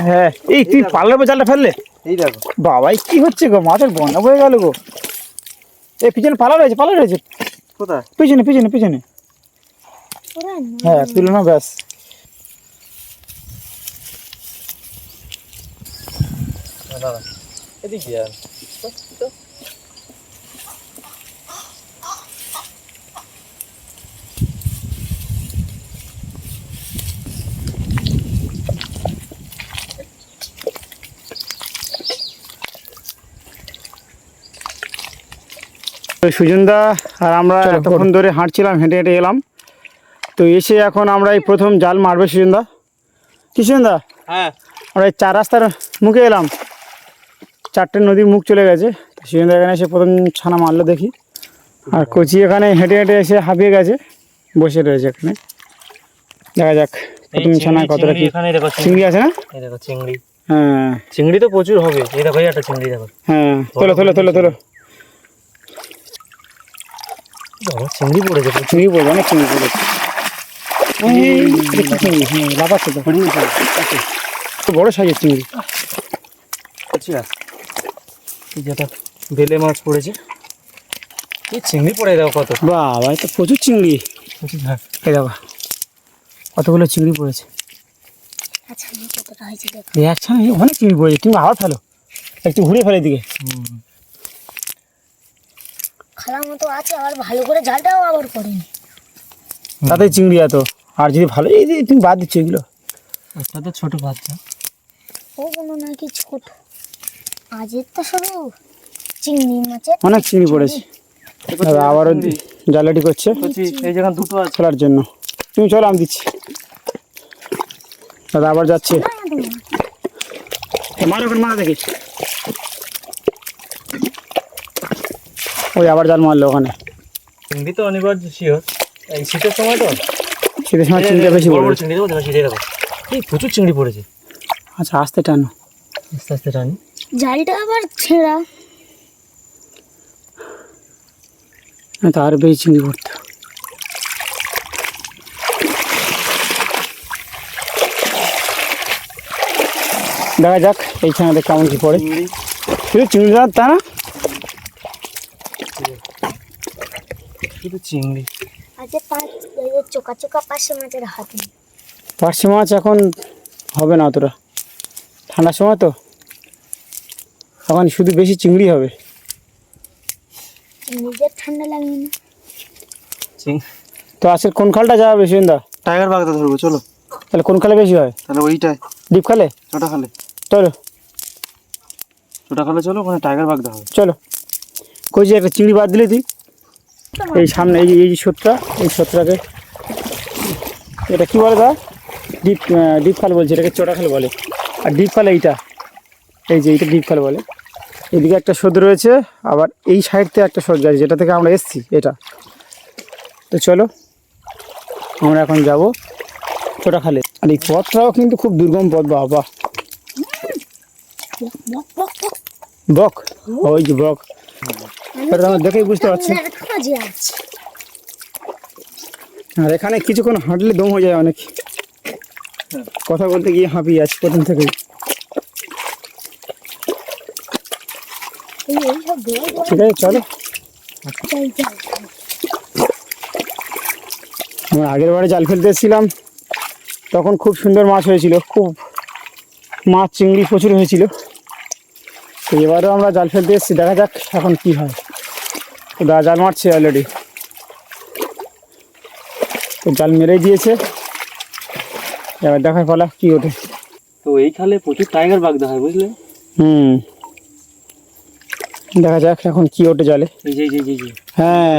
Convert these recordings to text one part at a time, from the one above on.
হ্যাঁ এই তুই পাল্লার উপর জালটা ফেললে? এই দেখো বাবাই কি হচ্ছে গো, মাছের বন্যা বয়ে গেল গো। এই পিছনে পালা রয়েছে। কোথায়? পিছনে। হ্যাঁ তুলে নাও ব্যাস। এদিকে আর সুজনদা আর আমরা এতক্ষণ ধরে হাঁটছিলাম, হেঁটে এলাম। তো এসে এখন আমরা এই প্রথম জাল মারবে সুজনদা। কি সুজনদা? হ্যাঁ আমরা এই 4 রাস্তার মুখে এলাম, 4টে নদীর মুখ চলে গেছে। সুজনদা এখানে এসে প্রথম ছানা মারলো দেখি। আর কচি এখানে হেঁটে এসে হাঁপিয়ে গেছে, বসে রয়েছে এখানে। দেখা যাক প্রথম ছানা কতটা কি চিংড়ি আছে না? এই দেখো চিংড়ি। হ্যাঁ চিংড়ি তো প্রচুর হবে। এই দেখো একটা চিংড়ি দেখো। হ্যাঁ তোলো। চিংড়ি পড়েছে, অনেক চিংড়ি পড়েছে। লাফাচ্ছে তো, বড় সাইজের চিংড়ি। আচ্ছা যেটা বেলে মাছ পড়েছে। এই চিংড়ি পড়ে দাও কত। বাবা তো প্রচুর চিংড়ি। হ্যাঁ এই দেখো কতগুলো চিংড়ি পড়েছে। আচ্ছা অনেক চিংড়ি পড়েছে। তুমি আবার ফেলো, একটু ঘুরে ফেলে দিকে। খালার মতো আছে, আর ভালো করে জালটাও আবার করেনি। তাতে চিংড়ি এত, আর যদি ভালো এই যে তুমি বাদ দিচ্ছ এগুলো। একটা তো ছোট বাচ্চা, ও কোনো নাকি ছোট। আজের তো শুধু চিংড়ি মাছের অনেক চিংড়ি পড়েছে। দাদা আবারও জালাটি করছে এই যেখানে দুটো আছে ফেলার জন্য। তুমি চলো, আমি দিচ্ছি। দাদা আবার যাচ্ছে, মার ওখানে মারা দেখি। ওই আবার জাল মারলো ওখানে। চিংড়ি তো অনিবার্য শিওর। এই শীতের সময় তো, শীতের সময় চিংড়িটা বেশি পড়বে। চিংড়ি দেবো শীতে দেবো। এই প্রচুর চিংড়ি পড়েছে। আচ্ছা আস্তে টানো, আস্তে টানি। জালটা আবার ছেঁড়া। তার বেশি চিংড়ি পড়তো। দেখা যাক এইখানে কেমন কি পড়ে। শুধু চিংড়ি জাল তা না, শুধু চিংড়ি। আজকে চোকা পাশে মাছের হাত নেই। পার্শে মাছ এখন হবে না অতটা, ঠান্ডার সময় তো এখন শুধু বেশি চিংড়ি হবে। নিজের ঠান্ডা লাগবে না। তো আজকের কোন খালটা যাওয়া বেশি দা? টাইগার বাগদা ধরবো চলো। তাহলে কোন খালে বেশি হয়? তাহলে ওইটাই ডিপ খালে, ছোটা খালে। চলো ছোটা খালে চলো, ওখানে টাইগার বাগদা হবে। চলো। কই যে একটা চিংড়ি বাদ দিলি তুই? এই সামনে এই যে সোতটা, এই সোতটাকে এটা কি বলে দা? ডিপ খাল বলছে, এটাকে চোটা খাল বলে। আর ডিপ খাল এইটা, এই যে এইটা ডিপ খাল বলে। এদিকে একটা সোদ রয়েছে, আবার এই সাইড থেকে একটা সোদ আছে যেটা থেকে আমরা এসছি এটা। তো চলো আমরা এখন যাব ছোটা খালে। আর এই পথটাও কিন্তু খুব দুর্গম পথ। বাবা বক, ওই যে বক, আমরা দেখেই বুঝতে পারছি। আর এখানে কিছুক্ষণ হাঁটলে দম হয়ে যায় অনেক, কথা বলতে গিয়ে হাঁপিয়ে আছে প্রথম থেকেই। ঠিক আছে চলো। আমরা আগের বারে জাল ফেলতে এসেছিলাম, তখন খুব সুন্দর মাছ হয়েছিল, খুব মাছ চিংড়ি প্রচুর হয়েছিল। তো এবারেও আমরা জাল ফেলতে এসেছি, দেখা যাক এখন কি হয়। তো দা জাল মারছে অলরেডি, তো জাল মেরেই দিয়েছে, এবার দেখার ফলা কি ওঠে। তো এই খালে প্রচুর টাইগার বাগদা হয় বুঝলে। দেখা যাক এখন কি ওঠে জালে। এই যে হ্যাঁ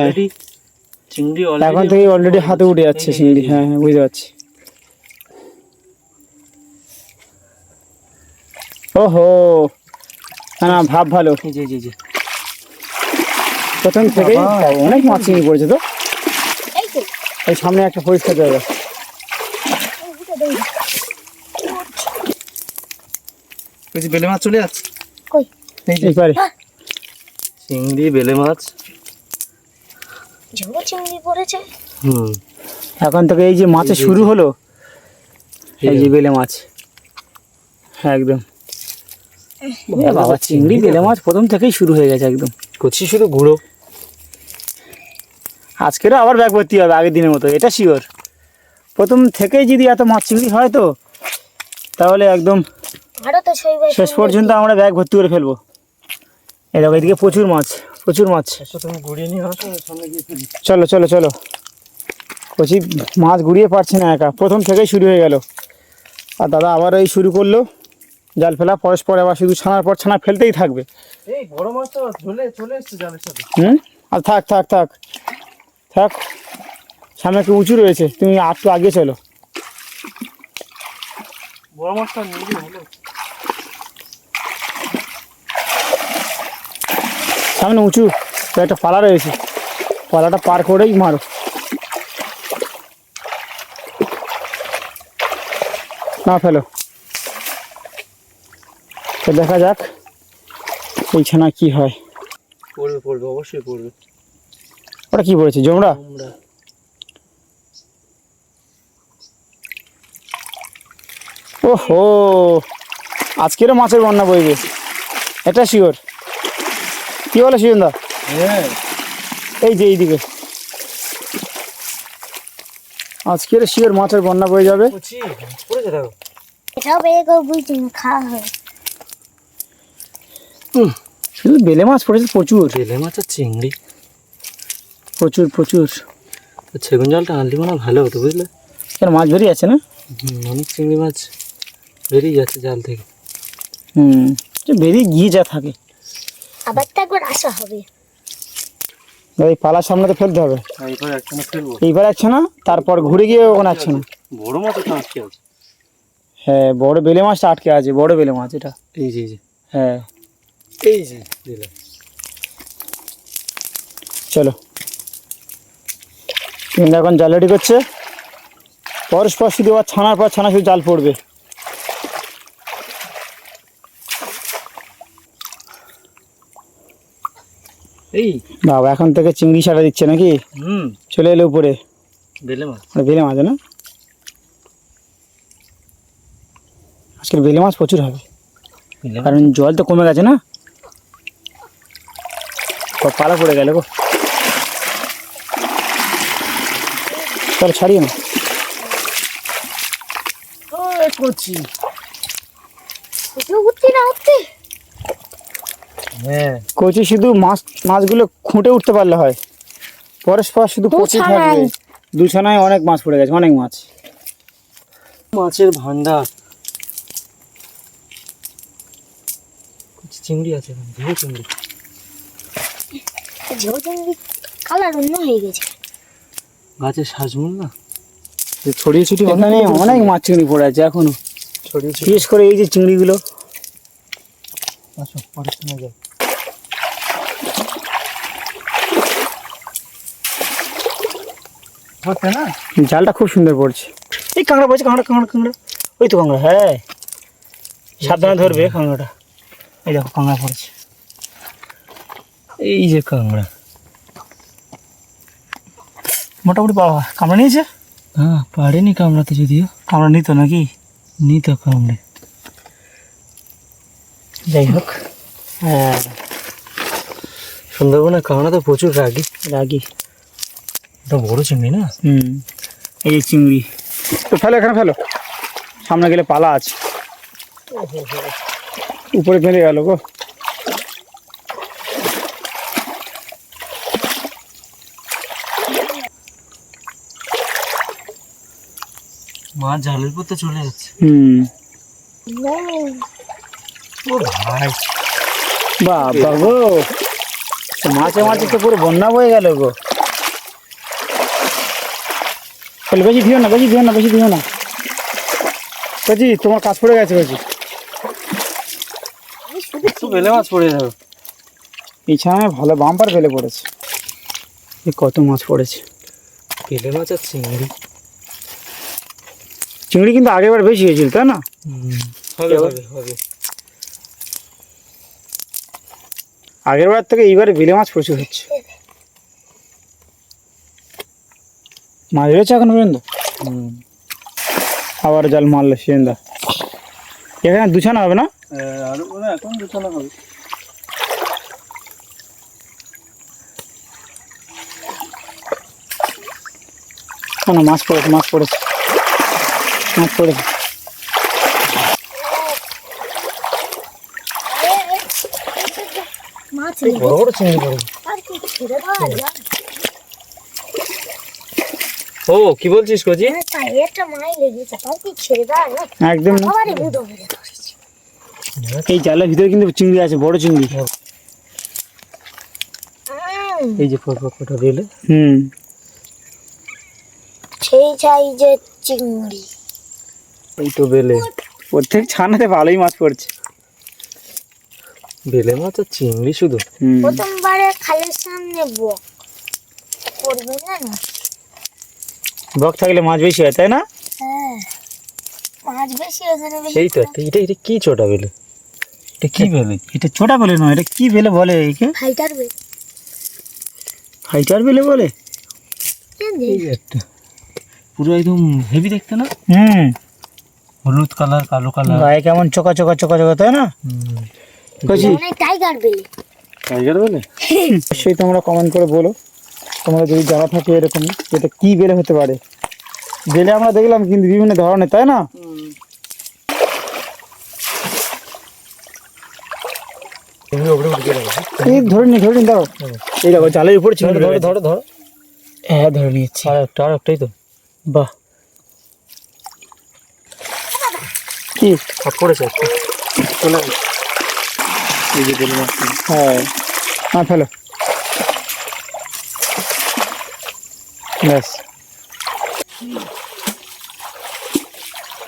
চিংড়ি এখন থেকে অলরেডি হাতে উঠে যাচ্ছে চিংড়ি। হ্যাঁ বুঝতে পারছি। ওহো না ভাব ভালো। জি প্রথম থেকেই অনেক মাছ চিংড়ি পড়েছে। তো এই সামনে একটা পরিষ্কার জায়গা। বেলে মাছ চলে যাচ্ছে। এইবারে চিংড়ি বেলে মাছ চিংড়ি পড়েছে। এখন থেকে এই যে মাছের শুরু হলো, এই যে বেলে মাছ, হ্যাঁ একদম। এ বাবা, চিংড়ি বেলে মাছ প্রথম থেকেই শুরু হয়ে গেছে একদম। কচি শুধু গুঁড়ো। আজকেরও আবার ব্যাগ ভর্তি হবে আগের দিনের মতো, এটা শিওর। প্রথম থেকেই যদি এত মাছ চিংড়ি হয় তো তাহলে একদম আরো তো শেষ পর্যন্ত আমরা ব্যাগ ভর্তি করে ফেলবো। এই দেখো এদিকে প্রচুর মাছ, প্রচুর মাছ। তুমি গুড়িয়ে নিয়ে আসো, সামনে গিয়ে ফেলি। চলো চলো চলো, কচি মাছ ঘুরিয়ে পারছে না একা, প্রথম থেকেই শুরু হয়ে গেল। আর দাদা আবার এই শুরু করলো জাল ফেলা, পরস্পর আবার শুধু ছানার পর ছানা ফেলতেই থাকবে। এই বড় মাছ তো চলে এসছে জালের সাথে। আর থাক থাক থাক থাক, সামনে একটু উঁচু রয়েছে, তুমি একটু আগে চলো। বড় মাছটা নিয়ে গেলে ভালো। সামনে উঁচু তো একটা পালা রয়েছে, পালাটা পার করেই মারো। না ফেলো, তো দেখা যাক এই ছানা কি হয়। পড়বে পড়বে, অবশ্যই পড়বে। ওটা কি পড়েছে, জমড়া? ওহো, আজকেরও মাছের বন্যা বইবে, এটা শিওর। কি বলে সুজনদা? হ্যাঁ, এই যে এইদিকে আজকের শিওর মাছের বন্যা বয়ে যাবে। কচি পড়েছে দেখো। এটাও বেয়ে কেউ বুঝছি না, খাওয়া হয়। শুধু বেলে মাছ পড়েছে প্রচুর, বেলে মাছ আর চিংড়ি প্রচুর প্রচুর। সেগুন জালটা আনলি মনে হয় ভালো হতো, বুঝলে? কেন মাছ বেরিয়ে আছে না? অনেক চিংড়ি মাছ বেরিয়ে যাচ্ছে জাল থেকে। বেরিয়ে গিয়ে যা থাকে। আবার তো একবার আসা হবে। এই পালার সামনে তো ফেলতে হবে। এইবার একখানে ফেলবো। এইবার আসছে না, তারপর ঘুরে গিয়ে ওখানে আসছে না। বড় মাছ তো আটকে আছে। হ্যাঁ, বড় বেলে মাছটা আটকে আছে, বড় বেলে মাছ এটা। এই যে হ্যাঁ, এই যে দিলাম। চলো কিন্তু এখন জাল রেডি করছে, পরস্পর শুধু আবার ছানার পর ছানা শুধু জাল পড়বে। এই বাবা এখন থেকে চিংড়ি সারা দিচ্ছে নাকি? চলে এলো উপরে বেলে মাছ। বেলে মাছ না, আজকের বেলে মাছ প্রচুর হবে, কারণ জল তো কমে গেছে না। পালা পড়ে গেল গো, চলো ছাড়িয়ে না। করছি। উঠতে না উঠতে হ্যাঁ, কচি শুধু মাছগুলো খুঁটে উঠতে পারলে হয়, পরস্পর শুধু পড়তে থাকবে। দুছানায় অনেক মাছ পড়ে গেছে, অনেক মাছ, মাছের ভান্ডার। চিংড়ি আছে, ঝিঙে চিংড়ি। ঝোল চিংড়ি কালার অন্য হয়ে গেছে। গাছের সাজমুল না ছড়িয়ে ছিটিয়ে এখানে অনেক মাছ চিংড়ি পড়ে আছে এখনো, ছড়িয়ে বিশেষ করে এই যে চিংড়িগুলো। আসো পরে শোনা যায়। না জালটা খুব সুন্দর পড়ছে। এই কাঁকড়া পড়ছে, কাঁকড়া কাঁকড়া কাঁকড়া, ওই তো কাঁকড়া। হ্যাঁ, সাবধানে ধরবে কাঁকড়াটা। এই দেখো কাঁকড়া পড়ছে, এই যে কাঁকড়া। মোটামুটি পাওয়া। কামড়া নিয়েছে? হ্যাঁ, পারেনি কামড়াতে, যদিও কামড়া নিত নাকি? নিত কামড়ে। যাই হোক, হ্যাঁ, সুন্দরবনের কাঁকড়া তো প্রচুর রাগি। রাগি, এটা বড় চিংড়ি না? এই যে চিংড়ি তো ফেলো, এখানে ফেলো, সামনে গেলে পালা আছে। উপরে ফেলে গেল গো। মাছ জালের পর তো চলে যাচ্ছে। ও ভাই, বাবা গো, মাছে মাছে তো পুরো বন্যা বয়ে গেল গো। তাহলে বেশি দিও না, বেশি দিও না, বেশি দিও না। বেশি তোমার কাজ পড়ে গেছে বেশি। একটু বেলে মাছ পড়ে যাবে। এছাড়া ভালো বাম্পার ফেলে পড়েছে। কত মাছ পড়েছে, বেলে মাছ আর চিংড়ি। চিংড়ি কিন্তু আগেরবার বেশি হয়েছিল, তাই না? হবে হবে হবে। আগেরবার থেকে এইবারে বেলে মাছ প্রচুর হচ্ছে। মাছ রয়েছে এখন পর্যন্ত। আবার জাল মারলো সিজনদা। এখানে দুছানা হবে না? আরো এখন দুছানা হবে। না মাছ পড়েছে, মাছ পড়েছে, মাছ পড়েছে। মাছ বড় বড় চিংড়ি পড়েছে। আর কি ছেড়ে দেওয়া যায়? ও কি বলছিস কোজি? তাই একটা মাই লেগেছে, তার কি ছেড়ে দেওয়া যায়? একদম আবারই বুদো মেরে ধরেছি। এই জালের ভিতরে কিন্তু চিংড়ি আছে, বড় চিংড়ি। এই যে ফটো দিলে সেই চাই যে চিংড়ি। এই তো বেলে, প্রত্যেক ছানাতে ভালোই মাছ পড়ছে। বেলে মাছ আর চিংড়ি শুধু। প্রথমবারে খালের সামনে বক পড়বে না না? বক থাকলে মাছ বেশি হয়, তাই না? হ্যাঁ, মাছ বেশি ওখানে বেশি। এই তো এটা কি ছোটা বেলে? এটা কি বেলে? এটা ছোটা বেলে নয়, এটা কি বেলে বলে? একে ফাইটার বেল। ফাইটার বেলে বলে। এই একটা পুরো একদম হেভি দেখতে না? হলুদ কালার, কালো কালার, গায়ে কেমন চোকা চোকা চোকা চোকা, তাই না? কইছি মানে টাইগার বেল। টাইগার বেলে। অবশ্যই তোমরা কমেন্ট করে বলো তোমরা যদি জানা থাকে এরকম, এটা কি বেলে হতে পারে। বেলে আমরা দেখলাম কিন্তু বিভিন্ন ধরনের, তাই না? এই ধরে নি দাও, এই দেখো জালের উপরে চিংড়ি ধরো ধরো ধরো। হ্যাঁ ধরে নিয়েছি। আর একটাই তো। বাহ, কি পড়েছে একটা। চলে এই যে বেলে মাছ। হ্যাঁ, হ্যাঁ ফেলো, ব্যাস।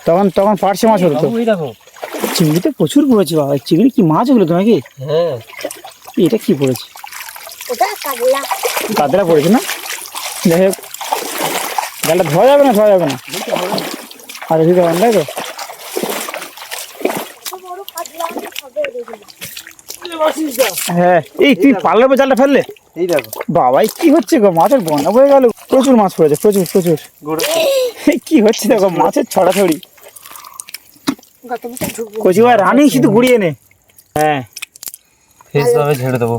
তখন তখন পার্শে মাছ হলো তো। এই দেখো চিংড়িতে প্রচুর পড়েছে বাবা। চিংড়ি কি মাছ হলো তো নাকি? হ্যাঁ, এটা কি পড়েছে? ওটা কাবলা। কাতলা পড়েছে না? যাই হোক, জালটা ধোয়া যাবে না, ধোয়া যাবে না। আরে দিতে পারেন, তাই তো? বড় কাবলা হবে এগুলো। হ্যাঁ, এই তুই পাল্লার উপর জালটা ফেললে? এই দেখো বাবাই কি হচ্ছে গো, মাছের বন্যা হয়ে গেল। প্রচুর মাছ পড়েছে, প্রচুর প্রচুর। কি হচ্ছে দেখো, মাছের ছড়াছড়ি। গত বছর ঢুকবো। কচি ভাই রানিং শুধু ঘুরিয়ে নে। হ্যাঁ, ফেস ভাবে ছেড়ে দেবো।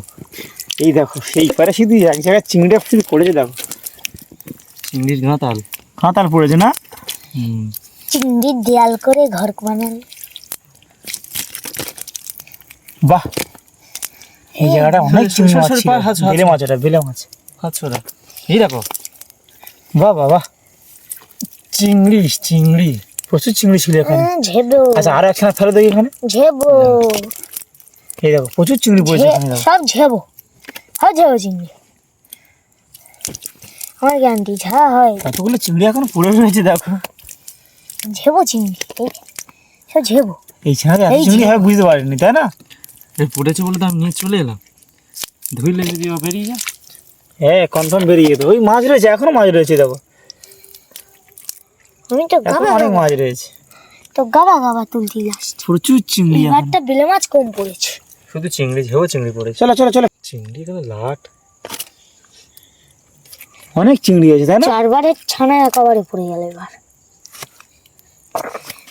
এই দেখো সেই পারে শুধু এক জায়গায় চিংড়িটা শুধু পড়েছে, দেখো চিংড়ির ঘাতাল। কাঁতাল পড়েছে না? চিংড়ির দেয়াল করে ঘর বানান। বাহ, এই জায়গাটা অনেক চিংড়ি মাছ ছিল। হাতছাড়া। বেলে মাছ, এটা বেলে মাছ। আচ্ছা এই দেখো। বাহ বাহ বাহ, চিংড়ি চিংড়ি, প্রচুর চিংড়ি ছিল এখানে। ঝেবো আচ্ছা আর একখানা ফেলে দেখি এখানে। ঝেবো এই দেখো প্রচুর চিংড়ি পড়েছে এখানে, দেখো। সব ঝেবো, হয় ঝেবো চিংড়ি। আমার গ্যারান্টি যা হয় কতগুলো চিংড়ি এখন পড়ে রয়েছে, দেখো। ঝেবো চিংড়ি, এই সব ঝেবো। এই ছাড়া এত এই চিংড়ি হয় বুঝতে পারিনি, তাই না? এই পড়েছে বলে তো আমি নিয়ে চলে এলাম। ধুইলে যদি ও বেরিয়ে যায়। হ্যাঁ, কনফার্ম বেরিয়ে যেত। ওই মাছ রয়েছে, এখনো মাছ রয়েছে, দেখো আমি তো এখন গাবা অনেক মাছ রয়েছে, গাবা তুলতি লাস্ট। প্রচুর চিংড়ি এখন। এবারটা বেলে মাছ কম পড়েছে। শুধু চিংড়ি, ঝেও চিংড়ি পড়েছে। চলো চলো চলো, চিংড়ি এখানে লাট। অনেক চিংড়ি আছে, তাই না? চারবারের ছানা একেবারে পড়ে গেল এবার।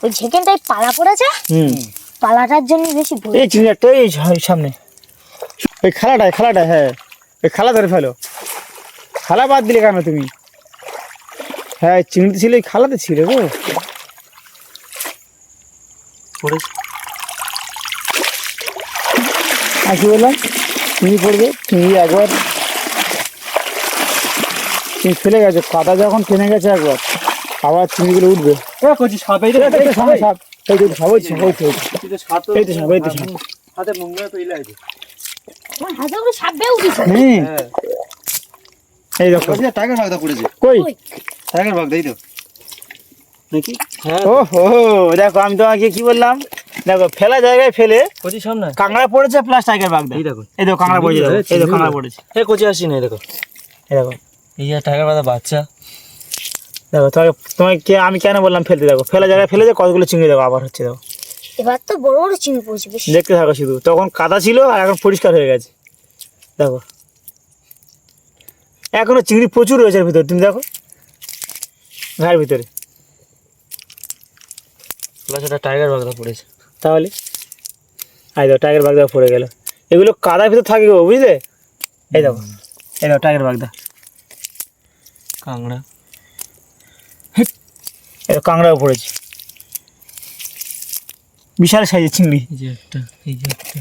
ওই যেখানটায় পালা পড়েছে, পালাটার জন্য বেশি ভয়। এই চিংড়ি একটা এই সামনে, ওই খালাটায়, হ্যাঁ ওই খালা ধরে ফেলো। খালা বাদ দিলে কেন তুমি? হ্যাঁ, চিংড়ি ছিল, ওই খালাতে ছিল গো। পড়েছে। আর কি বললাম, চিংড়ি পড়বে। চিংড়ি একবার তুমি ফেলে গেছো, কাদা যখন টেনে গেছে একবার, আবার চিংড়িগুলো উঠবে। কচি সাপ। এই সামনে সাপ, এই তো সাপ, ওই তো সাপ, এই তো সাপ, এই তো সাপ। হাতে মুঙ্গা তো ইলাই দে। আমার হাতে করে সাপ বেয়ে উঠেছে। হ্যাঁ, এই দেখো টাইগার বাগদা পড়েছে। কই, টাইগার বাগদা এই তো নাকি? হ্যাঁ ও হো, দেখো আমি তোমাকে কি বললাম, দেখো ফেলা জায়গায় ফেলে কচি সামনে। কাঁকড়া পড়েছে প্লাস টাইগার বাগদা। এই দেখো, এই দেখো কাঁকড়া পড়েছে, দেখো এই দেখো কাঁকড়া পড়েছে, এই কচি আসি না। এই দেখো, এই দেখো, এই যে টাইগার বাগদা বাচ্চা। দেখো তোমাকে আমি কেন বললাম ফেলতে, দেখো ফেলা জায়গায় ফেলেছে কতগুলো চিংড়ি, দেখো আবার হচ্ছে, দেখো এবার তো বড় বড় চিংড়ি পড়েছে বেশি। দেখতে থাকো শুধু। তখন কাদা ছিল আর এখন পরিষ্কার হয়ে গেছে, দেখো এখনো চিংড়ি প্রচুর রয়েছে এর ভিতরে। তুমি দেখো ঘায়ের ভিতরে, প্লাস একটা টাইগার বাগদা পড়েছে। তাহলে এই দেখো টাইগার বাগদা পড়ে গেল। এগুলো কাদার ভিতর থাকে গো, বুঝলে? এই দেখো টাইগার বাগদা, কাঁকড়া, এটা কাঁকড়াও পড়েছে, বিশাল সাইজের চিংড়ি। এই যে একটা, এই যে একটা।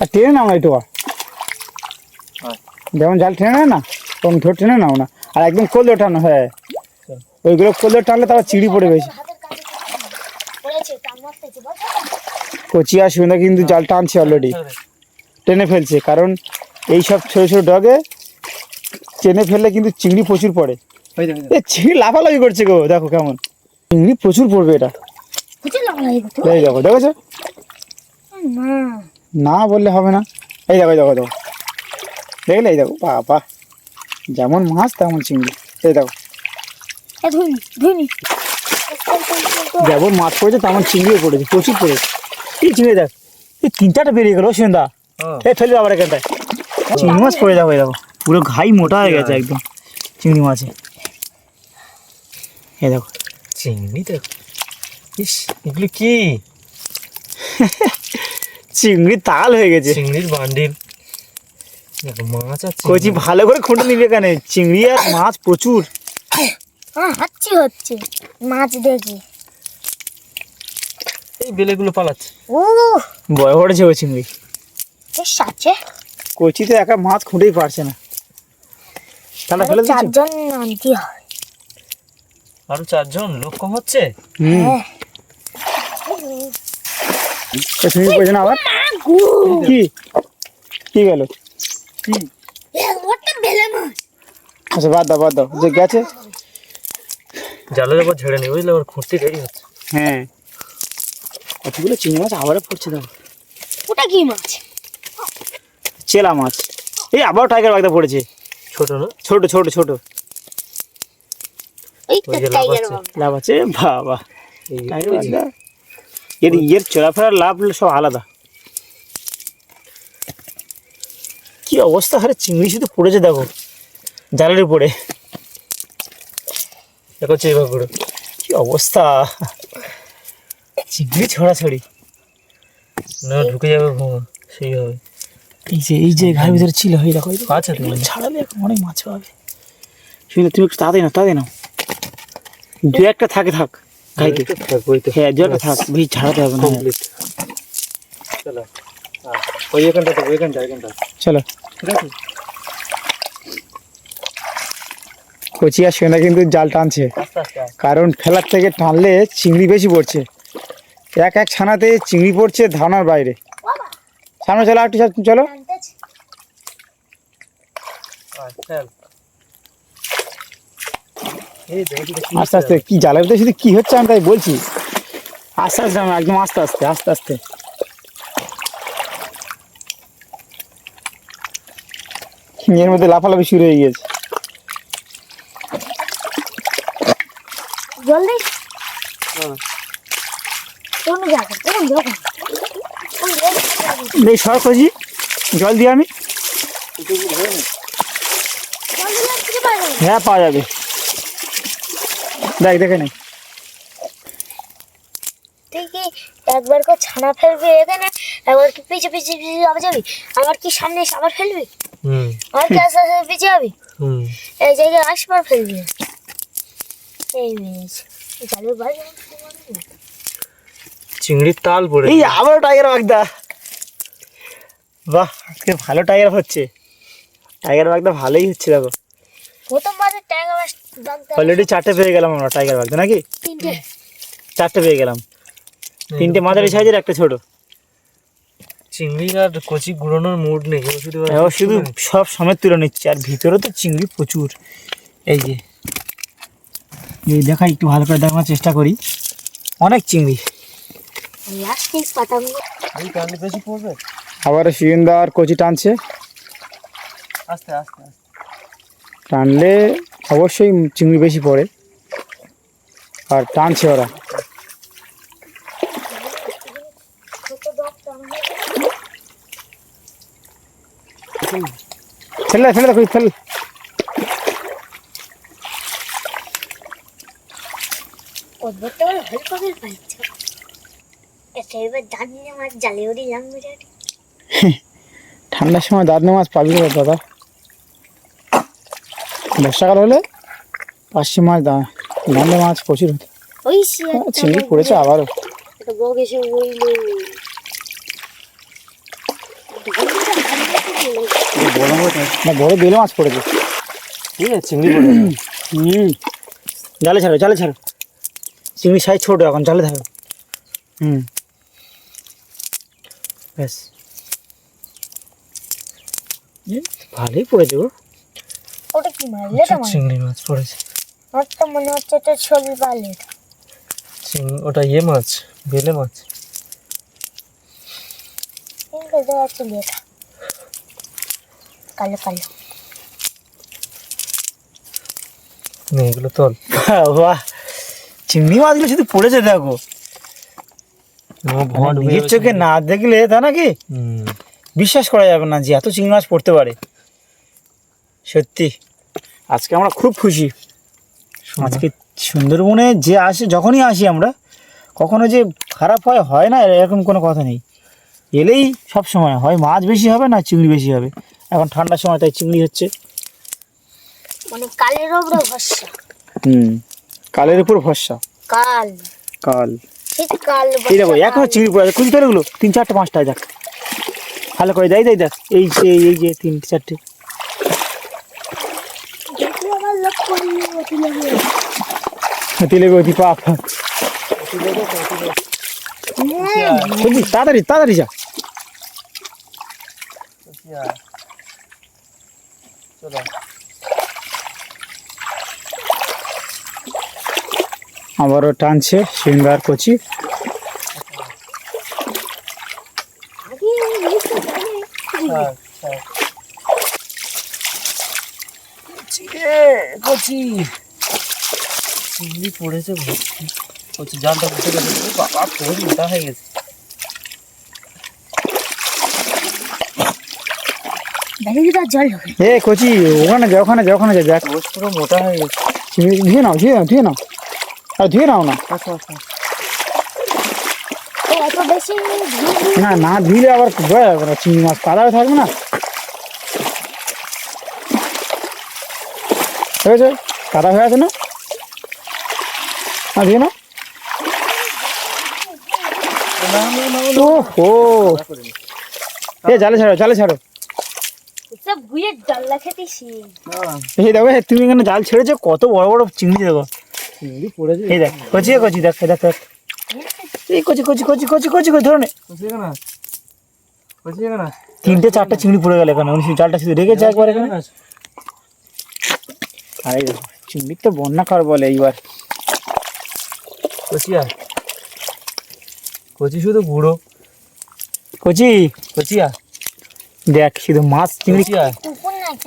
আর টেনে নাও না একটু, যেমন জাল টেনে নেয় না তখন ধরে টেনে নাও না, আর একদম কোলে টানো। হ্যাঁ, ওইগুলো কোলে টানলে তারপর চিংড়ি পড়ে বেশি। কচি আর সুন্দর কিন্তু জাল টানছে অলরেডি, টেনে ফেলছে, কারণ এই সব ছোটো ছোটো ডগে টেনে ফেললে কিন্তু চিংড়ি প্রচুর পড়ে। এ চিংড়ি লাফালাফি করছে গো, দেখো কেমন চিংড়ি প্রচুর পড়বে এটা। এই দেখো, দেখেছো? না বললে হবে না। এই দেখো দেখো দেখো, দেখলে? এই দেখো, বাবা যেমন মাছ তেমন চিংড়ি। এই দেখো যেমন মাছ পড়েছে তেমন চিংড়িও পড়েছে, প্রচুর পড়েছে। এই চিংড়ি দেখ, এই 3-4টা বেরিয়ে গেল সন্ধ্যা। এই ফেলবে আবার এখানটায় চিংড়ি মাছ পড়ে যাবো। এই দেখো পুরো ঘাই মোটা হয়ে গেছে একদম চিংড়ি মাছে। এই দেখো চিংড়ি দেখো, ইস এগুলো কি? চিংড়ি তাল হয়ে গেছে, চিংড়ির বান্ডিল। দেখো মাছ আছে, কচি ভালো করে খুঁটে নিবে এখানে, চিংড়ি আর মাছ প্রচুর। হচ্ছে মাছ দেখি, এই বেলেগুলো পালাচ্ছে। ও বড় পড়েছে ওই চিংড়ি, বেশ আছে। কচি তো একা মাছ খুঁটেই পারছে না, তাহলে ফেলে দিচ্ছ। 4 জন আনতে হয়। আরো 4 জন, লোক কম হচ্ছে। হ্যাঁ। চিংড়ি পড়েছে না আবার? কি কি গেল? আচ্ছা বাদ দাও বাদ দাও, যে গেছে। জালের উপর ঝেড়ে নি, বুঝলে? ওর খুঁটতে দেরি হচ্ছে। হ্যাঁ, কতগুলো চিংড়ি মাছ আবারও পড়ছে। দেখো ওটা কি মাছ? চেলা মাছ। এই আবার টাইগার বাগদা পড়েছে, ছোট না? ছোট ছোট ছোট ওই ওই যে লাভ টাইগার আছে। বাবা। লাভ আছে বাবা। এই টাইগার বাগদা এর চলাফেরার লাভ সব আলাদা। কি অবস্থা, হারে চিংড়ি শুধু পড়েছে দেখো জালের উপরে। দেখো চেয়ে করে কি অবস্থা, চিংড়ি ছড়াছড়ি। না ঢুকে যাবে ভোঙা, সেই হবে। এই যে ঘরের ভিতরে ছিল, এই দেখো আচ্ছা তুমি ছাড়ালে এখন অনেক মাছ পাবে। শুনে তুমি একটু তাড়াতাড়ি না, 2-1টা থাকে থাক খাইতে। ওই তো হ্যাঁ 2-1টা থাক, বেশি ছাড়াতে হবে না। কমপ্লিট। চলো ওই এখানটা তো, এখানটা চলো ঠিক আছে। কচি আর সোনা কিন্তু জাল টানছে, আস্তে আস্তে কারণ ফেলার থেকে টানলে চিংড়ি বেশি পড়ছে। এক ছানাতে চিংড়ি পড়ছে ধারণার বাইরে। সামনে চলো, একটু চলো। আচ্ছা এই দেখি আস্তে আস্তে, কি জালের ভিতরে শুধু কি হচ্ছে আমি তাই বলছি। আস্তে আস্তে একদম আস্তে আস্তে আস্তে আস্তে। এর মধ্যে লাফালাফি শুরু হয়ে গিয়েছে। জলদি কোন জায়গা কোন জায়গা এই সর কচি, জল দিয়ে আমি। হ্যাঁ পাওয়া যাবে, দেখে নেই। তুই কি একবার করে ছানা ফেলবি এখানে, একবার কি পিছে পিছে পিছে আবার যাবি, আবার কি সামনে এসে আবার ফেলবি, আর কি আস্তে আস্তে পিছে যাবি, এই জায়গায় আসবার ফেলবি। এই মেয়েছে জালের বাইরে চিংড়ির তাল পড়ে। এই আবারও টাইগার বাগদা। বাহ, আজকে ভালো টাইগার হচ্ছে, টাইগার বাগদা ভালোই হচ্ছে। দেখো প্রথমবারে টাইগার বাগদা অলরেডি 4টে পেয়ে গেলাম আমরা টাইগার বাগদা, নাকি 4টে পেয়ে গেলাম। 3টে মাঝারি সাইজের, একটা ছোট। চিংড়ির আর কচি গুঁড়োনোর মুড নেই, ও শুধু ও শুধু সব সমেত তুলে নিচ্ছে, আর ভিতরে তো চিংড়ি প্রচুর। এই যে এই দেখা, একটু ভালো করে দেখানোর চেষ্টা করি, অনেক চিংড়ি। লাস্টিক পাতাগুলো এই টানলে বেশি পড়বে। আবার শিরিনদার কচি টানছে, আস্তে আস্তে আস্তে টানলে অবশ্যই চিংড়ি বেশি পড়ে, আর টানছে ওরা। ফেলে ফেলে দেখো, ফেল করতে বলে ভালো করে পাইছো। এটা এবার দাঁত নিয়ে মাছ জালেও দিলাম বিরাট। ঠান্ডার সময় দাঁত মাছ পাবি না দাদা। বর্ষাকাল হলে পার্শে মাছ দাঁড়ে মাছ প্রচুর হতো। ওই চিংড়ি পড়েছে আবারও। একটা বগ এসে বইলো না বড় বেলে মাছ পড়েছে। ঠিক আছে, চিংড়ি পড়ে গেল। জালে ছাড়ো জালে ছাড়ো। চিংড়ি সাইজ ছোট এখন জালে থাকো। ব্যাস ভালোই পড়েছে গো। ওটা কি মাছ? লেটা মাছ। চিংড়ি মাছ পড়েছে। আমার তো মনে হচ্ছে এটা ছবি পালে। ওটা ইয়ে মাছ, বেলে মাছ। কিন্তু দেখা যাচ্ছে লেটা কালো কালো। এগুলো তল। বাহ, চিংড়ি মাছগুলো শুধু পড়েছে দেখো। নিজের চোখে না দেখলে তা নাকি বিশ্বাস করা যাবে না যে এত চিংড়ি মাছ পড়তে পারে। সত্যি আজকে আমরা খুব খুশি। আজকে সুন্দরবনে যে আসে, যখনই আসি আমরা, কখনো যে খারাপ হয় না এরকম কোনো কথা নেই। এলেই সব সময় হয় মাছ বেশি হবে না চিংড়ি বেশি হবে। এখন ঠান্ডার সময় তাই চিংড়ি হচ্ছে। মানে কালের উপরে ভরসা। কালের উপর ভরসা। কাল কাল ঠিক কাল। এই দেখো এখনো চিংড়ি পড়ে আছে। খুঁজে ফেলে গুলো 3, 4, 5টা দেখ ভালো করে। দেখ দেখ এই যে 3, 4টে। তিলে গতি পাপ। তাড়াতাড়ি তাড়াতাড়ি যা। আবারও টানছে সিঙ্গার কচি। চিংড়ি পড়েছে ভর্তি। জালটা বুঝতে গেছে, বাবা খুব মোটা হয়ে গেছে। জল এ কচি ওখানে যা ওখানে যা ওখানে যা দেখ। পুরো মোটা হয়ে গেছে। চিংড়ি ধুয়ে নাও ধুয়ে নাও ধুয়ে নাও আর ধুয়ে নাও না। এত বেশি না না ধুইলে আবার বোঝা যাবে না, চিংড়ি মাছ কাদা হয়ে থাকবে না। হয়েছে কাদা হয়ে আছে না? না ধুয়ে নাও। ও এ জালে ছাড়ো জালে ছাড়ো। সব গুয়ে ডাল্লা খেতেছি। এই দেখো তুমি এখানে জাল ছেড়েছো, কত বড় বড় চিংড়ি দেখো। চিংড়ি পড়েছে। এই দেখ কচি কচি দেখ দেখ দেখ। এই কচি কচি কচি কচি কচি কচি ধরে নে। 3টে 4টে চিংড়ি পড়ে গেল এখানে। জালটা শুধু রেখেছে একবার এখানে। আরে চিংড়ির তো বন্যা কার বলে এইবার। কচি শুধু গুঁড়ো। কচি কচিয়া দেখ শুধু মাছ চিংড়ি।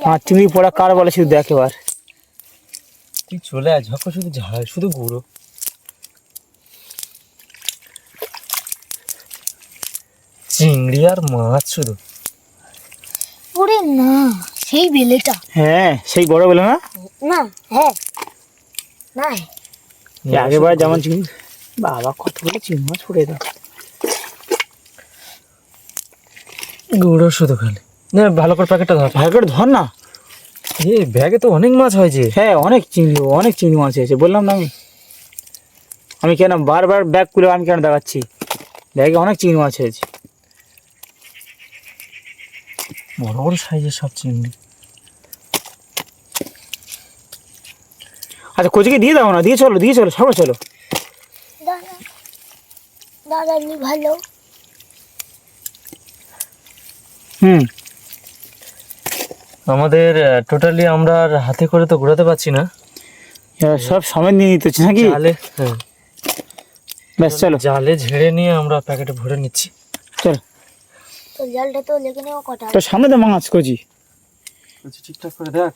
মাছ চিংড়ি পড়া কার বলে শুধু দেখ এবার। তুই চলে আয় ঝক্ক, শুধু ঝাল শুধু গুঁড়ো। চিংড়ি আর মাছ শুধু। ওরে না সেই বেলেটা। হ্যাঁ সেই বড় বেলে না। না হ্যাঁ না আগেবার যেমন চিংড়ি। বাবা কতগুলো চিংড়ি মাছ পড়ে দাও। গুঁড়ো শুধু খালি। না ভালো করে প্যাকেটটা ধর। ভালো করে ধর না। এই ব্যাগে তো অনেক মাছ হয়েছে। হ্যাঁ অনেক চিংড়ি মাছ হয়েছে বললাম না আমি কেন বারবার ব্যাগ খুলে আমি কেন দেখাচ্ছি। ব্যাগে অনেক চিংড়ি মাছ হয়েছে। বড় বড় সাইজের সব চিংড়ি। আচ্ছা কচিকে দিয়ে দাও না, দিয়ে চলো সবাই চলো। দাদা দাদা নি ভালো। আমাদের টোটালি আমরা আর হাতে করে তো ঘোরাতে পারছি না। সব সময় নিয়ে নিতে হচ্ছে নাকি? জালে হ্যাঁ ব্যাস চলো জালে ঝেড়ে নিয়ে আমরা প্যাকেটে ভরে নিচ্ছি। চলো তো জালটা তো লেগে নেওয়া কটা। তো সামনে তো মাছ কচি। ঠিকঠাক করে দেখ।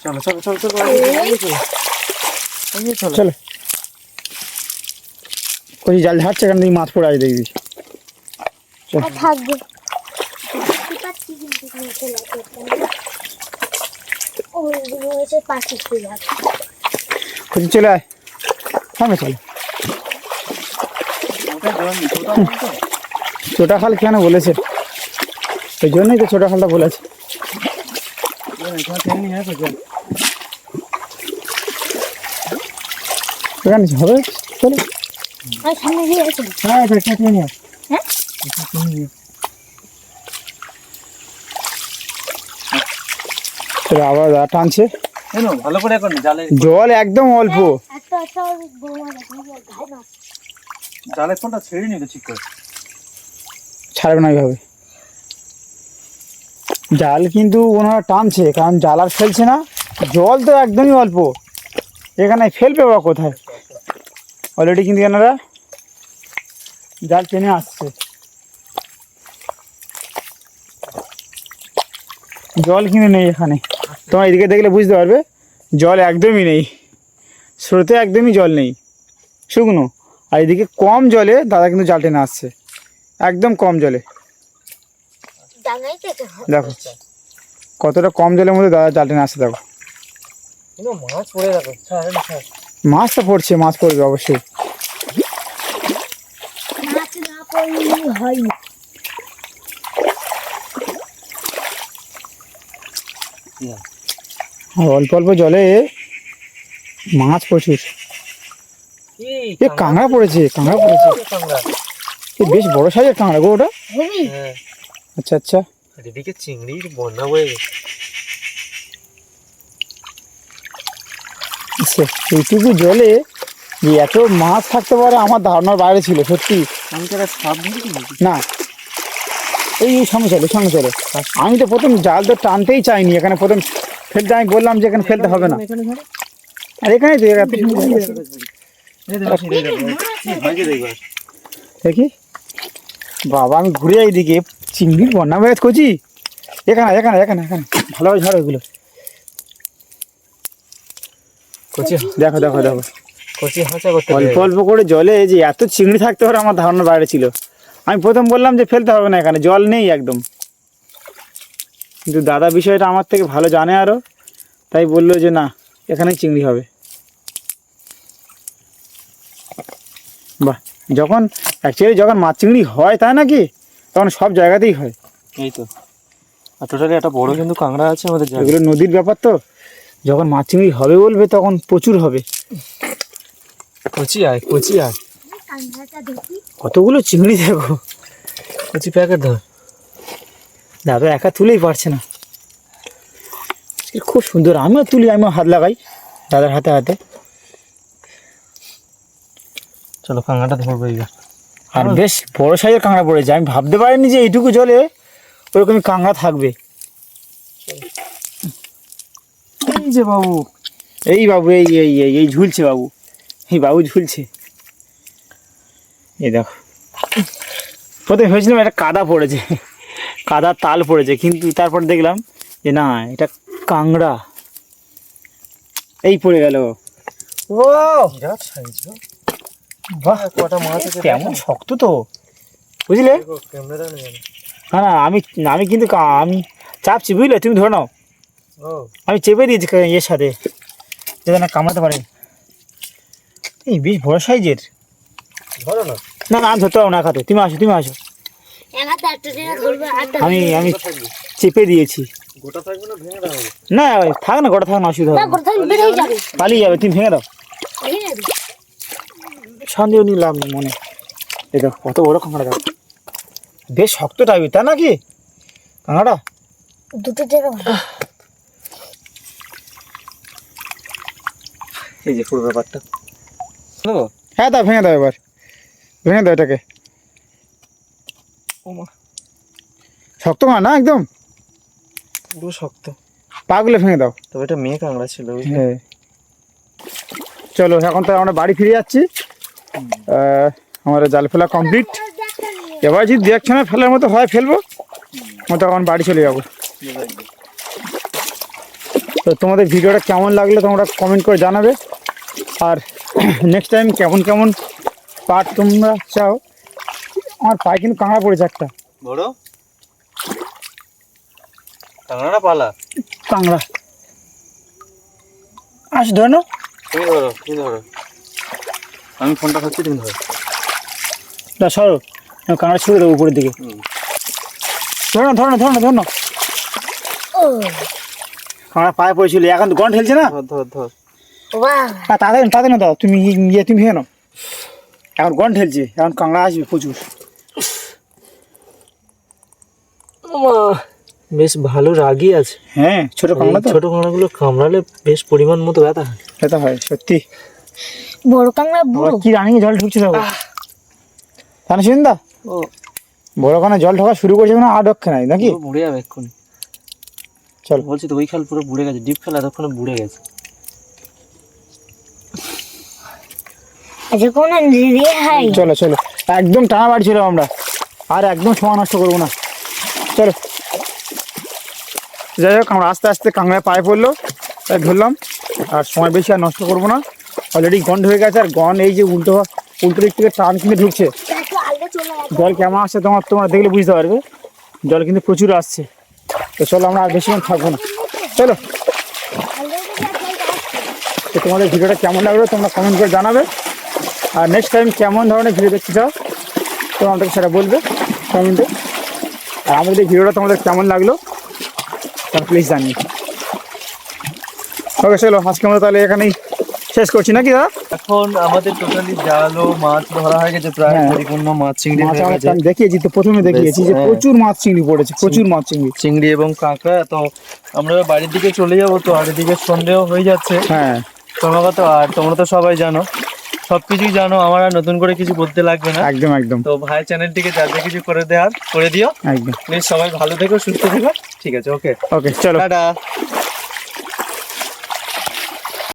চলো চলো চলো চলো চলো কচি জাল ঝাড়ছে এখান থেকে মাছ পড়ে আছে দেখবি। থাকবে কচি চলে আয়। সঙ্গে চলো। ছোটা খাল কেন বলেছে? ওই জন্যই তো ছোটা খালটা বলেছে। এখানে হবে, চলো। আর সামনে দিয়ে আছে হ্যাঁ খেতে নিয়ে আস। হ্যাঁ আবার টানছে, ভালো করে এখন জালে জল একদম অল্প। একটা একটা বৌমা দেখো ঘাই মাছ জালের ফোনটা ছেড়ে নিতে ঠিক করে। ছাড়বে না এইভাবে, জাল কিন্তু ওনারা টানছে, কারণ জাল আর ফেলছে না, জল তো একদমই অল্প, এখানে ফেলবে বা কোথায়? অলরেডি কিন্তু এনারা জাল টেনে আসছে, জল কিন্তু নেই এখানে। তোমার এদিকে দেখলে বুঝতে পারবে জল একদমই নেই, স্রোতে একদমই জল নেই, শুকনো। আর এদিকে কম জলে দাদা কিন্তু জাল টেনে আসছে, একদম কম জলে। ডাঙাই থেকে দেখো কতটা কম জলের মধ্যে দাদা জাল টেনে আসছে, দেখো মাছ পড়ে যাবে। মাছ তো পড়ছে, মাছ পড়বে অবশ্যই। মাছ না পড়লে হয় না। আর অল্প অল্প জলে মাছ প্রচুর। এ কাঁকড়া পড়েছে, কাঁকড়া পড়েছে, এ বেশ বড় সাইজের কাঁকড়া গো ওটা। হেবি আচ্ছা আচ্ছা, এদিকে চিংড়ির বন্যা বয়ে গেছে। আচ্ছা, এইটুকু জলে যে এত মাছ থাকতে পারে আমার ধারণার বাইরে ছিল সত্যি। আমি তো সাপ ধরেছি নাকি? না, এই সঙ্গে চলো, সঙ্গে চলো। আমি তো প্রথম জাল তো টানতেই চাইনি, এখানে প্রথম ফেলতে আমি বললাম যে এখানে ফেলতে হবে না, আর এখানে তো এত সুন্দর দেখি। বাবা আমি ঘুরে যাই দিকে, চিংড়ির বন্যা বেশ করছি। এখানে এখানে এখানে এখানে ভালোভাবে ঝাড়ো এগুলো। কচি দেখো দেখো দেখো, কচি হাঁচা করতে অল্প অল্প করে জলে যে এত চিংড়ি থাকতে পারে আমার ধারণার বাইরে ছিল। আমি প্রথম বললাম যে ফেলতে হবে না, এখানে জল নেই একদম, কিন্তু দাদা বিষয়টা আমার থেকে ভালো জানে আরও, তাই বললো যে না এখানেই চিংড়ি হবে। বাহ, যখন অ্যাকচুয়ালি যখন মাছ চিংড়ি হয় তাই নাকি, তখন সব জায়গাতেই হয়। এই তো, আর টোটালি একটা বড় কিন্তু কাঁকড়া আছে আমাদের জায়গায়। এগুলো নদীর ব্যাপার তো, যখন মাছ চিংড়ি হবে বলবে তখন প্রচুর হবে। কচি আয়, কচি আয়, কাঁকড়াটা দেখি কতগুলো চিংড়ি দেখো, কচি প্যাকেট ধর। দাদা একা তুলেই পারছে না, খুব সুন্দর। আমিও তুলি, আমিও হাত লাগাই দাদার হাতে হাতে। চলো কাঁকড়াটা ধরবো এইবার। আর বেশ বড় সাইজের কাঁকড়া পড়েছে, আমি ভাবতে পারিনি যে এইটুকু জলে ওরকমই কাঁকড়া থাকবে। এই যে বাবু, এই বাবু, এই এই এই এই ঝুলছে বাবু, এই বাবু ঝুলছে। এই দেখো, প্রথমে ভেবেছিলাম একটা কাদা পড়েছে, কাদার তাল পড়েছে, কিন্তু তারপর দেখলাম যে না এটা কাঁকড়া। এই পড়ে গেল। ও বিরাট সাইজ গো। বাহ, কটা মাছ আছে কেমন শক্ত তো, বুঝলে? ক্যামেরা নেই। না না, আমি কিন্তু আমি চাপছি, বুঝলে? তুমি ধরে নাও, ও আমি চেপে দিয়েছি এর সাথে, যাতে না কামড়াতে পারে। এই বেশ বড় সাইজের। ধরো না। না না, আমি ধরতে পারবো না খাতে, তুমি আসো, তুমি আসো। এক হাতে একটা দিনে ধরবে আটটা আমি চেপে দিয়েছি। গোটা থাকবে না ভেঙে দেওয়া হবে? না থাক না, গোটা থাক না, অসুবিধা হবে না, কোথায় বেড়ে যাবে পালিয়ে যাবে, তুমি ভেঙে দাও, ভেঙে যাবে সন্দেহ নিয়ে লাভ নেই মনে। এই দেখো কত বড় কাঁকড়া, দেখো বেশ শক্ত টাইপের, তাই নাকি কাঁকড়া? দুটো জায়গা ভালো এই যে পুরো ব্যাপারটা। হ্যাঁ দাও, ভেঙে দাও, এবার ভেঙে দাও এটাকে। ওমা, শক্ত কাঁকড়া না একদম, পুরো শক্ত। পাগুলো ভেঙে দাও। তবে এটা মেয়ে কাঁকড়া ছিল। হ্যাঁ, চলো এখন তো আমরা বাড়ি ফিরে যাচ্ছি। আমাদের জাল ফেলা কমপ্লিট। এবার যদি দেখছো না ফেলার মতো হয় ফেলবো, তখন বাড়ি চলে যাবো। তো তোমাদের ভিডিওটা কেমন লাগলো তোমরা কমেন্ট করে জানাবে, আর নেক্সট টাইম কেমন কেমন পার্ট তোমরা চাও। আমার পায়ে কিন্তু কাঁকড়া পড়েছে একটা, বড় কাঁকড়া পালা। কাঁকড়া আস ধরে নাও। তুমি ধরো, তুমি ধরো। আমি ফোনটা হচ্ছে তুমি ধরো। না সরো, কাঁকড়া ছুড়ে দেবো উপরের দিকে। ধর না ধর না ধর না ধর না, ও কাঁকড়া পায়ে পড়েছিল, এখন তো গন ঠেলছে না। ধর ধর ধর। বাহ, তাড়াতাড়ি তাড়াতাড়ি না দাও, তুমি তুমি ভেঙে নাও, এখন গন ঠেলছে, এখন কাঁকড়া আসবে প্রচুর। বেশ ভালো রাগই আছে। হ্যাঁ ছোট কাঁকড়া তো, ছোট কাঁকড়াগুলো কামড়ালে বেশ পরিমাণ মতো ব্যথা হয়। এটা হয় সত্যি। বড় কাঁকড়া বুড়ো। কি রানিং জল ঢুকছে দেখো, তাহলে শুনদা ও বড় কানে জল ঢোকা শুরু করছে না, আর রক্ষে নাই নাকি। বুড়ে যাবে এক্ষুনি। চল বলছি তো ওই খাল পুরো বুড়ে গেছে, ডিপ খাল এতক্ষণে বুড়ে গেছে। আচ্ছা কোন রেহাই? চলো চলো, একদম টানা বাড়ি ছিল আমরা, আর একদম সময় নষ্ট করবো না, চলো। যাই হোক আমরা আস্তে আস্তে কাঁকড়ায় পায়ে পড়লো, তাই ধরলাম, আর সময় বেশি আর নষ্ট করবো না। অলরেডি গন্ড হয়ে গেছে, আর গন এই যে উল্টো দিক থেকে টান কিনে ঢুকছে, একটু আগে চলে গেছে। জল কেমন আসছে তোমরা দেখলে বুঝতে পারবে, জল কিন্তু প্রচুর আসছে। তো চলো আমরা আর বেশিক্ষণ থাকবো না, চলো। তো তোমাদের ভিডিওটা কেমন লাগলো তোমরা কমেন্ট করে জানাবে, আর নেক্সট টাইম কেমন ধরনের ভিডিও দেখতে চাও তো আমাদেরকে সেটা বলবে কমেন্টে। আর আমাদের এই ভিডিওটা তোমাদের কেমন লাগলো তা প্লিজ জানিয়ে। ওকে চলো, আজকে আমরা তাহলে এখানেই শেষ করছি নাকি দাদা। এখন আমাদের টোটালি জাল ও মাছ ধরা হয়ে গেছে, প্রায় হ্যাঁ। পরিপূর্ণ মাছ চিংড়ি মাছ হয়ে আমরা গেছে। আমি দেখিয়েছি তো, প্রথমে দেখিয়েছি যে হ্যাঁ। প্রচুর মাছ চিংড়ি পড়েছে, প্রচুর মাছ চিংড়ি। চিংড়ি এবং কাঁকড়া। তো আমরা এবার বাড়ির দিকে চলে যাবো, তো আর এদিকে সন্দেহ হয়ে যাচ্ছে হ্যাঁ ক্রমাগত। আর তোমরা তো সবাই জানো, সবকিছুই জানো, আমার আর নতুন করে কিছু বলতে লাগবে না। একদম একদম তো ভাই চ্যানেলটিকে যা যা কিছু করে দিও। একদম। প্লিজ সবাই ভালো থেকো, সুস্থ থেকো। ঠিক আছে, ওকে ওকে চলো। টাটা।